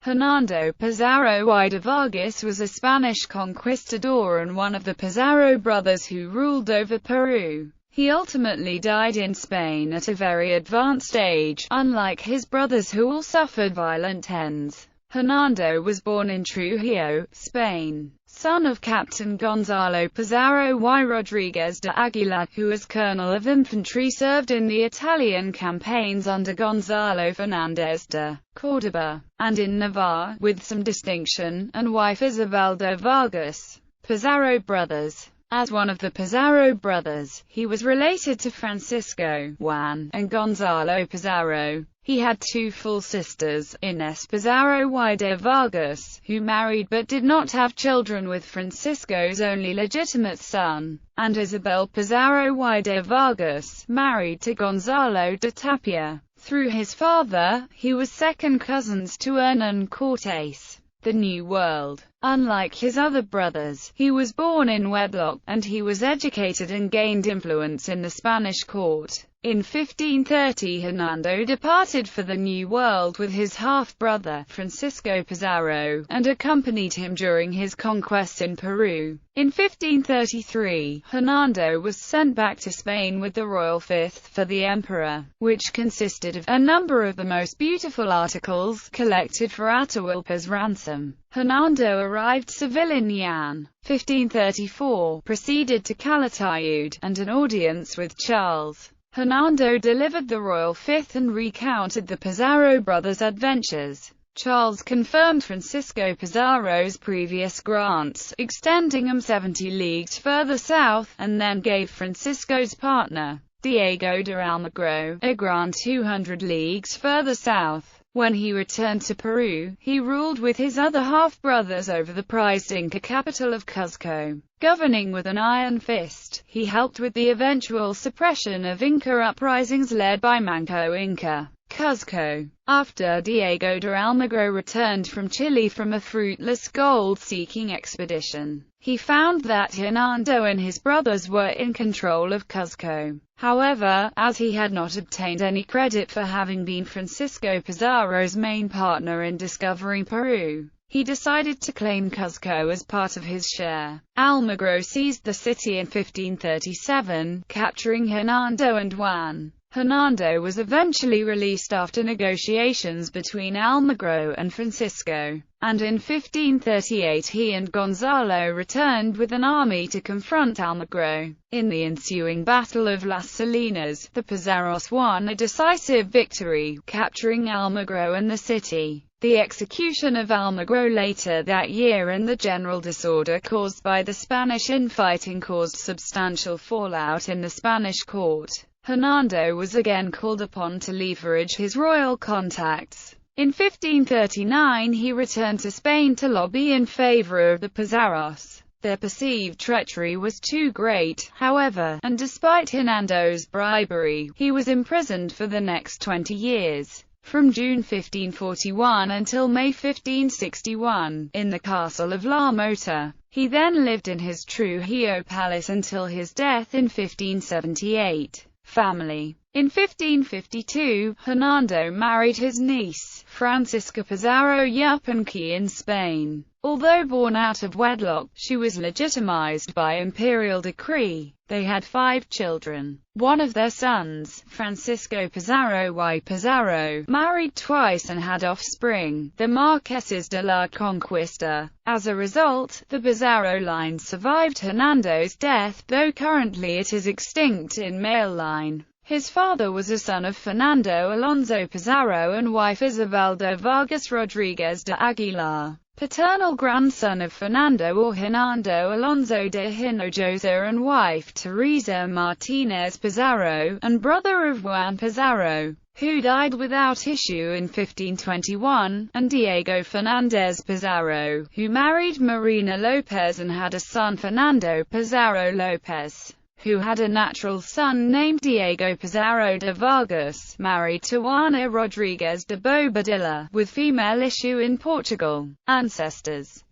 Hernando Pizarro y de Vargas was a Spanish conquistador and one of the Pizarro brothers who ruled over Peru. He ultimately died in Spain at a very advanced age, unlike his brothers who all suffered violent ends. Hernando was born in Trujillo, Spain, son of Captain Gonzalo Pizarro y Rodriguez de Aguilar, who as colonel of infantry served in the Italian campaigns under Gonzalo Fernández de Córdoba, and in Navarre, with some distinction, and wife Isabel de Vargas. Pizarro brothers. As one of the Pizarro brothers, he was related to Francisco, Juan, and Gonzalo Pizarro. He had two full sisters, Inés Pizarro y de Vargas, who married but did not have children with Francisco's only legitimate son, and Isabel Pizarro y de Vargas, married to Gonzalo de Tapia. Through his father, he was second cousins to Hernán Cortés. The New World. Unlike his other brothers, he was born in wedlock, and he was educated and gained influence in the Spanish court. In 1530 Hernando departed for the New World with his half-brother, Francisco Pizarro, and accompanied him during his conquests in Peru. In 1533, Hernando was sent back to Spain with the royal fifth for the emperor, which consisted of a number of the most beautiful articles collected for Atahualpa's ransom. Hernando arrived Seville in Jan. 1534, proceeded to Calatayud, and an audience with Charles. Hernando delivered the royal fifth and recounted the Pizarro brothers' adventures. Charles confirmed Francisco Pizarro's previous grants, extending them 70 leagues further south, and then gave Francisco's partner, Diego de Almagro, a grant 200 leagues further south. When he returned to Peru, he ruled with his other half-brothers over the prized Inca capital of Cuzco. Governing with an iron fist, he helped with the eventual suppression of Inca uprisings led by Manco Inca. Cuzco. After Diego de Almagro returned from Chile from a fruitless gold-seeking expedition, he found that Hernando and his brothers were in control of Cuzco. However, as he had not obtained any credit for having been Francisco Pizarro's main partner in discovering Peru, he decided to claim Cuzco as part of his share. Almagro seized the city in 1537, capturing Hernando and Juan. Hernando was eventually released after negotiations between Almagro and Francisco, and in 1538 he and Gonzalo returned with an army to confront Almagro. In the ensuing Battle of Las Salinas, the Pizarros won a decisive victory, capturing Almagro and the city. The execution of Almagro later that year and the general disorder caused by the Spanish infighting caused substantial fallout in the Spanish court. Hernando was again called upon to leverage his royal contacts. In 1539 he returned to Spain to lobby in favor of the Pizarros. Their perceived treachery was too great, however, and despite Hernando's bribery, he was imprisoned for the next 20 years. From June 1541 until May 1561, in the castle of La Mota. He then lived in his Trujillo palace until his death in 1578. Family. In 1552, Hernando married his niece, Francisca Pizarro Yupanqui in Spain. Although born out of wedlock, she was legitimized by imperial decree. They had 5 children. One of their sons, Francisco Pizarro y Pizarro, married twice and had offspring, the Marqueses de la Conquista. As a result, the Pizarro line survived Hernando's death, though currently it is extinct in male line. His father was a son of Fernando Alonso Pizarro and wife Isabel de Vargas Rodriguez de Aguilar. Paternal grandson of Fernando or Hernando Alonso de Hinojosa and wife Teresa Martinez Pizarro, and brother of Juan Pizarro, who died without issue in 1521, and Diego Fernández Pizarro, who married Marina López and had a son Fernando Pizarro López, who had a natural son named Diego Pizarro de Vargas, married to Juana Rodriguez de Bobadilla, with female issue in Portugal. Ancestors.